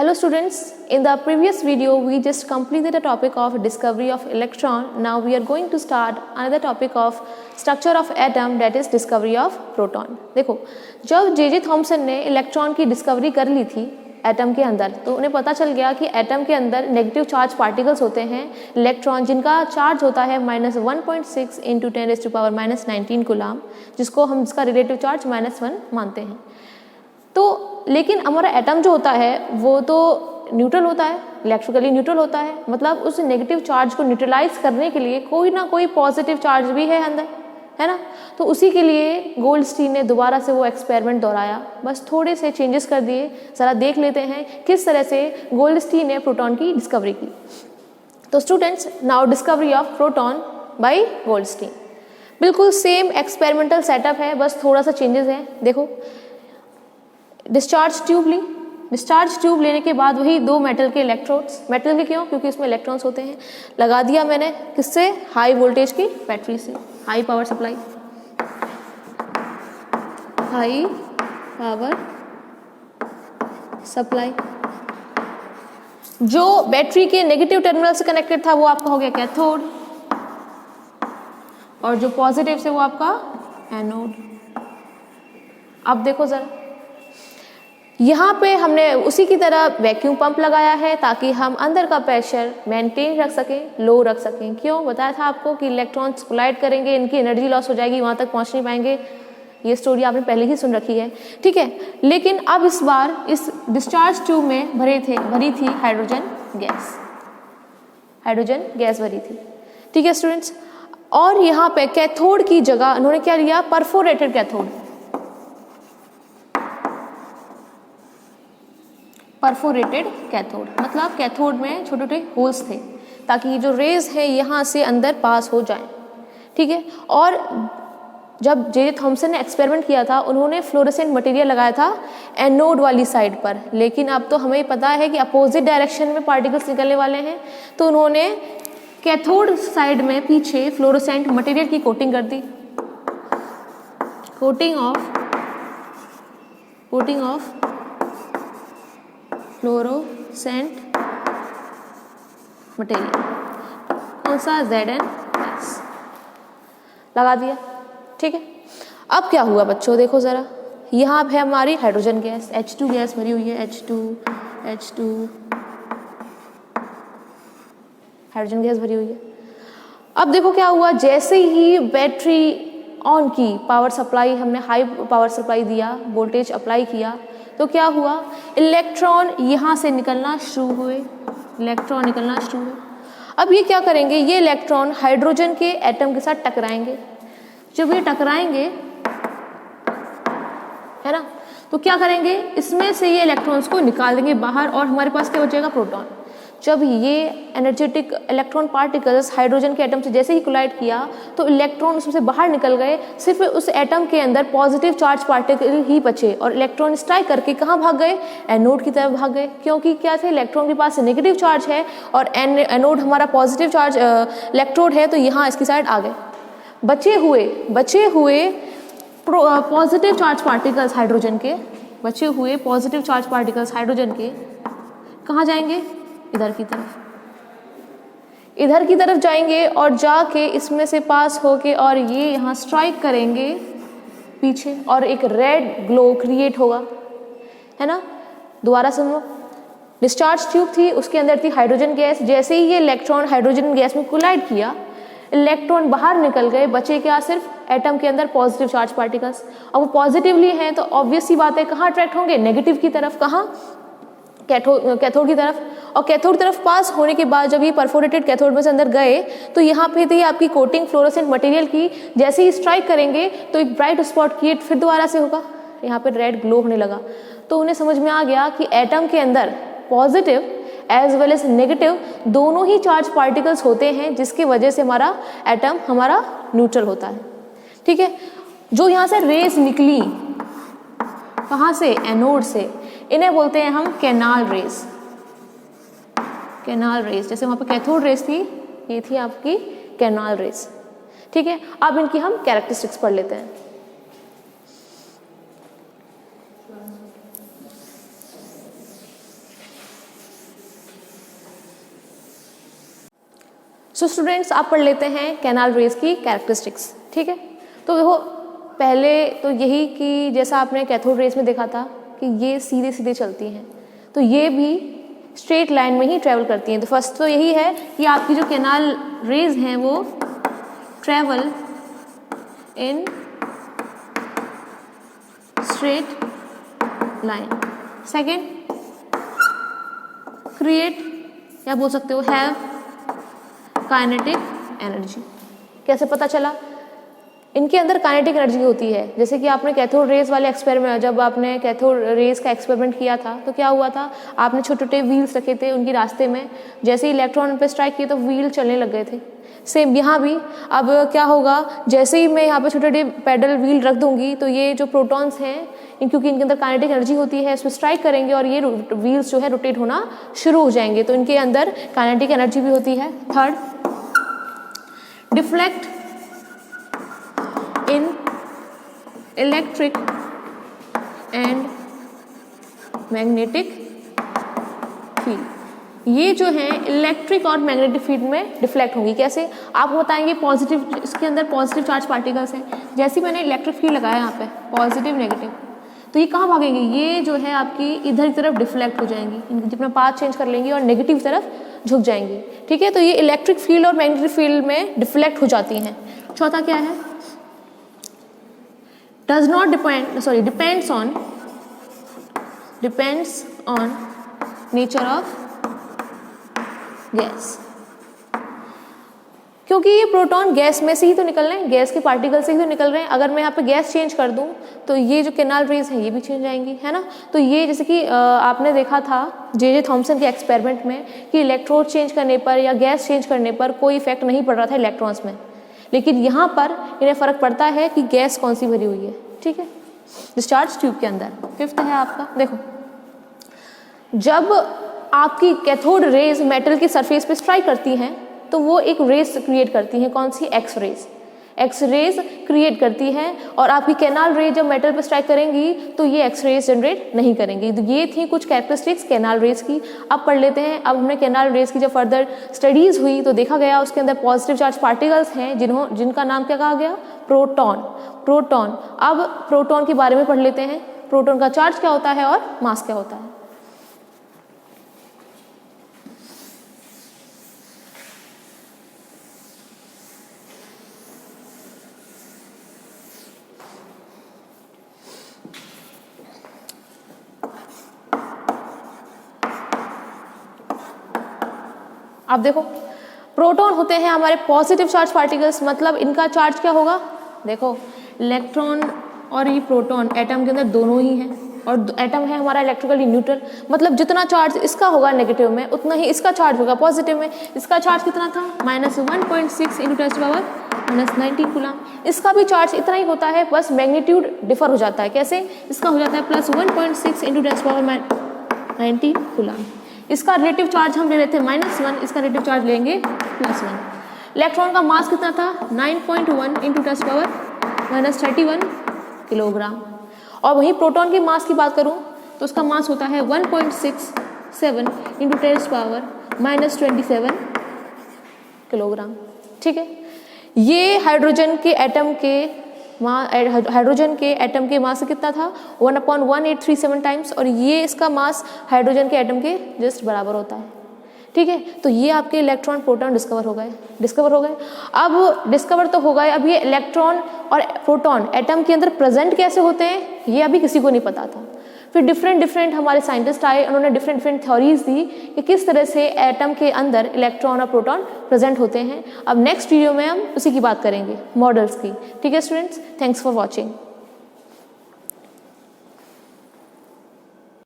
Hello students, in the previous video we just completed the topic of discovery of electron. Now we are going to start another topic of structure of atom, that is discovery of proton. देखो, जब J Thomson ने electron की discovery कर ली थी atom के अंदर, तो उन्हें पता चल गया कि एटम के अंदर नेगेटिव चार्ज पार्टिकल्स होते हैं, इलेक्ट्रॉन, जिनका चार्ज होता है -1.6 इंटू 10⁻⁻19 कूलम, जिसको हम इसका रिलेटिव चार्ज -1 मानते हैं। तो लेकिन हमारा एटम जो होता है वो तो न्यूट्रल होता है, इलेक्ट्रिकली न्यूट्रल होता है, मतलब उस नेगेटिव चार्ज को न्यूट्रलाइज करने के लिए कोई ना कोई पॉजिटिव चार्ज भी है अंदर, है ना। तो उसी के लिए गोल्डस्टीन ने दोबारा से वो एक्सपेरिमेंट दोहराया, बस थोड़े से चेंजेस कर दिए। ज़रा देख लेते हैं किस तरह से गोल्डस्टीन ने प्रोटॉन की डिस्कवरी की। तो students, now discovery of proton by Goldstein. बिल्कुल सेम एक्सपेरिमेंटल सेटअप है, बस थोड़ा सा चेंजेस है। देखो, डिस्चार्ज ट्यूब ली, डिस्चार्ज ट्यूब लेने के बाद वही दो मेटल के इलेक्ट्रोड्स, मेटल के क्यों, क्योंकि इसमें इलेक्ट्रॉन्स होते हैं, लगा दिया मैंने किससे, हाई वोल्टेज की बैटरी से, high power supply, high power supply. जो बैटरी के नेगेटिव टर्मिनल से कनेक्टेड था वो आपका हो गया कैथोड, और जो पॉजिटिव से वो आपका एनोड। अब देखो जरा, यहाँ पे हमने उसी की तरह वैक्यूम पंप लगाया है ताकि हम अंदर का प्रेशर मेंटेन रख सकें, लो रख सकें। क्यों, बताया था आपको कि इलेक्ट्रॉन्स कोलाइड करेंगे, इनकी एनर्जी लॉस हो जाएगी, वहाँ तक पहुँच नहीं पाएंगे। ये स्टोरी आपने पहले ही सुन रखी है, ठीक है। लेकिन अब इस बार इस डिस्चार्ज ट्यूब में भरी थी हाइड्रोजन गैस, हाइड्रोजन गैस भरी थी, ठीक है स्टूडेंट्स। और यहाँ पे कैथोड की जगह उन्होंने क्या लिया, परफोरेटेड कैथोड। परफोरेटेड कैथोड मतलब कैथोड में छोटे छोटे होल्स थे ताकि जो रेज है यहाँ से अंदर पास हो जाए, ठीक है। और जब जे थॉमसन ने एक्सपेरिमेंट किया था, उन्होंने फ्लोरेसेंट मटेरियल लगाया था एनोड वाली साइड पर, लेकिन अब तो हमें पता है कि अपोजिट डायरेक्शन में पार्टिकल्स निकलने वाले हैं, तो उन्होंने कैथोड साइड में पीछे फ्लोरेसेंट मटेरियल की कोटिंग कर दी, कोटिंग ऑफ फ्लोरोसेंट मटेरियल, कौन सा, ZnS लगा दिया, ठीक है। अब क्या हुआ बच्चों, देखो ज़रा, यहाँ पे हमारी हाइड्रोजन गैस H2 गैस भरी हुई है, H2 हाइड्रोजन गैस भरी हुई है। अब देखो क्या हुआ, जैसे ही बैटरी ऑन की, पावर सप्लाई, हमने हाई पावर सप्लाई दिया, वोल्टेज अप्लाई किया, तो क्या हुआ, इलेक्ट्रॉन यहाँ से निकलना शुरू हुए, इलेक्ट्रॉन निकलना शुरू हुए। अब ये क्या करेंगे, ये इलेक्ट्रॉन हाइड्रोजन के एटम के साथ टकराएंगे। जब ये टकराएंगे, है ना, तो क्या करेंगे, इसमें से ये इलेक्ट्रॉन्स को निकाल देंगे बाहर, और हमारे पास क्या बचेगा, प्रोटॉन। जब ये एनर्जेटिक इलेक्ट्रॉन पार्टिकल्स हाइड्रोजन के एटम से जैसे ही कोलाइड किया, तो इलेक्ट्रॉन उसमें से बाहर निकल गए, सिर्फ उस एटम के अंदर पॉजिटिव चार्ज पार्टिकल ही बचे, और इलेक्ट्रॉन स्ट्राइक करके कहाँ भाग गए, एनोड की तरफ भाग गए। क्योंकि क्या थे, इलेक्ट्रॉन के पास नेगेटिव चार्ज है और एनोड हमारा पॉजिटिव चार्ज इलेक्ट्रोड है, तो यहाँ इसकी साइड आ गए। बचे हुए पॉजिटिव चार्ज पार्टिकल्स हाइड्रोजन के, बचे हुए पॉजिटिव चार्ज पार्टिकल्स हाइड्रोजन के कहाँ जाएंगे, इधर की तरफ जाएंगे, और जाके इसमें से पास होके और ये यहाँ स्ट्राइक करेंगे पीछे, और एक रेड ग्लो क्रिएट होगा, है ना। दोबारा सुनो, डिस्चार्ज ट्यूब थी, उसके अंदर थी हाइड्रोजन गैस, जैसे ही ये इलेक्ट्रॉन हाइड्रोजन गैस में कोलाइड किया, इलेक्ट्रॉन बाहर निकल गए, बचे क्या, सिर्फ एटम के अंदर पॉजिटिव चार्ज पार्टिकल्स। अब वो पॉजिटिवली हैं तो ऑब्वियस सी बात है, कहाँ अट्रैक्ट होंगे, नेगेटिव की तरफ, कहाँ, कैथोड की तरफ। और कैथोड तरफ पास होने के बाद जब ये परफोरेटेड कैथोड में से अंदर गए, तो यहाँ पे थी आपकी कोटिंग फ्लोरोसेंट मटेरियल की, जैसे ही स्ट्राइक करेंगे तो एक ब्राइट स्पॉट क्रिएट फिर दोबारा से होगा, यहाँ पे रेड ग्लो होने लगा। तो उन्हें समझ में आ गया कि एटम के अंदर positive as well as negative दोनों ही चार्ज पार्टिकल्स होते हैं, जिसकी वजह से हमारा एटम हमारा न्यूट्रल होता है, ठीक है। जो यहाँ से रेज निकली, कहाँ से, एनोड से, इन्हें बोलते हैं हम कैनाल रेज, कैनाल रेज। जैसे वहाँ पे कैथोड रेज थी, ये थी आपकी कैनाल रेज, ठीक है। अब इनकी हम कैरेक्टरिस्टिक्स पढ़ लेते हैं। सो स्टूडेंट्स आप पढ़ लेते हैं कैनाल रेज की कैरेक्टरिस्टिक्स, ठीक है। तो देखो पहले तो यही कि जैसा आपने कैथोड रेज में देखा था कि ये सीधे सीधे चलती हैं, तो ये भी स्ट्रेट लाइन में ही ट्रेवल करती हैं। तो फर्स्ट तो यही है कि आपकी जो कैनाल रेज हैं वो travel in straight line. Second, create या बोल सकते हो हैव काइनेटिक एनर्जी। कैसे पता चला? इनके अंदर काइनेटिक एनर्जी होती है। जैसे कि आपने कैथोड रेज वाले एक्सपेरिमेंट, जब आपने कैथोड रेज का एक्सपेरिमेंट किया था तो क्या हुआ था, आपने छोटे छोटे व्हील्स रखे थे उनके रास्ते में, जैसे ही इलेक्ट्रॉन पे स्ट्राइक किए तो व्हील चलने लग गए थे। सेम यहाँ भी अब क्या होगा, जैसे ही मैं यहाँ पे छोटे छोटे पैडल व्हील रख दूंगी तो ये जो प्रोटॉन्स हैं क्योंकि इनके अंदर काइनेटिक एनर्जी होती है, इसमें स्ट्राइक करेंगे और ये व्हील्स जो है रोटेट होना शुरू हो जाएंगे, तो इनके अंदर काइनेटिक एनर्जी भी होती है। Third, deflect in electric and magnetic field. ये जो है इलेक्ट्रिक और मैग्नेटिक फील्ड में डिफ्लेक्ट होंगी। कैसे? आपको बताएंगे पॉजिटिव, इसके अंदर पॉजिटिव चार्ज पार्टिकल्स हैं। जैसे ही मैंने इलेक्ट्रिक फील्ड लगाया यहाँ पे पॉजिटिव नेगेटिव, तो ये कहाँ भागेंगे, ये जो है आपकी इधर की तरफ डिफ्लेक्ट हो जाएंगी, इनकी अपना पाथ चेंज कर लेंगी और नेगेटिव तरफ झुक जाएंगी, ठीक है। तो ये इलेक्ट्रिक फील्ड और मैग्नेटिक फील्ड में डिफ्लेक्ट हो जाती हैं। चौथा क्या है, does not depends on nature of gas. क्योंकि ये प्रोटॉन गैस में से ही तो निकल रहे हैं, गैस के पार्टिकल से ही तो निकल रहे हैं। अगर मैं यहाँ पे गैस चेंज कर दूँ तो ये जो कैनाल रेज है ये भी चेंज आएंगी, है ना। तो ये जैसे कि आपने देखा था जे थॉमसन के एक्सपेरिमेंट में कि इलेक्ट्रोड चेंज करने पर या गैस चेंज करने पर कोई इफेक्ट नहीं पड़ रहा था इलेक्ट्रॉन्स में, लेकिन यहाँ पर इन्हें फ़र्क पड़ता है कि गैस कौन सी भरी हुई है, ठीक है, डिस्चार्ज ट्यूब के अंदर। फिफ्थ है आपका, देखो जब आपकी कैथोड रेज मेटल की सरफेस पे स्ट्राइक करती हैं तो वो एक रेज क्रिएट करती हैं, कौन सी, X rays. X rays create करती हैं और आपकी कैनाल रेज जब मेटल पे स्ट्राइक करेंगी तो ये एक्स रेज जनरेट नहीं करेंगी। तो ये थी कुछ कैरेक्टरिस्टिक्स कैनाल रेज की। अब पढ़ लेते हैं। अब हमने कैनाल रेज की जब फर्दर स्टडीज हुई तो देखा गया उसके अंदर पॉजिटिव चार्ज पार्टिकल्स हैं जिनका नाम क्या कहा गया, प्रोटॉन। अब प्रोटॉन के बारे में पढ़ लेते हैं, प्रोटॉन का चार्ज क्या होता है और मास क्या होता है। अब देखो प्रोटॉन होते हैं हमारे पॉजिटिव चार्ज पार्टिकल्स, मतलब इनका चार्ज क्या होगा, देखो इलेक्ट्रॉन और ये प्रोटॉन एटम के अंदर दोनों ही हैं और एटम है हमारा इलेक्ट्रिकली न्यूट्रल, मतलब जितना चार्ज इसका होगा नेगेटिव में उतना ही इसका चार्ज होगा पॉजिटिव में। इसका चार्ज कितना था, -1.6 × 10⁻⁻19 कूलम। इसका भी चार्ज इतना ही होता है, बस मैग्नीट्यूड डिफर हो जाता है। कैसे? इसका हो जाता है +1.6 × 10⁻19 कूलम। इसका रिलेटिव चार्ज हम ले लेते हैं -1, इसका रिलेटिव चार्ज लेंगे +1। इलेक्ट्रॉन का मास कितना था, 9.1 × 10⁻31 किलोग्राम। और वहीं प्रोटॉन के मास की बात करूं तो उसका मास होता है 1.67 × 10⁻27 किलोग्राम, ठीक है। ये हाइड्रोजन के एटम के मास से कितना था, 1/1837 टाइम्स, और ये इसका मास हाइड्रोजन के एटम के जस्ट बराबर होता है, ठीक है। तो ये आपके इलेक्ट्रॉन प्रोटॉन डिस्कवर हो गए। अब डिस्कवर तो हो गए, अब ये इलेक्ट्रॉन और प्रोटॉन एटम के अंदर प्रेजेंट कैसे होते हैं ये अभी किसी को नहीं पता था। फिर डिफरेंट हमारे साइंटिस्ट आए, उन्होंने डिफरेंट थ्योरीज दी कि किस तरह से एटम के अंदर इलेक्ट्रॉन और प्रोटॉन प्रेजेंट होते हैं। अब नेक्स्ट वीडियो में हम उसी की बात करेंगे, मॉडल्स की, ठीक है स्टूडेंट्स। Thanks for watching.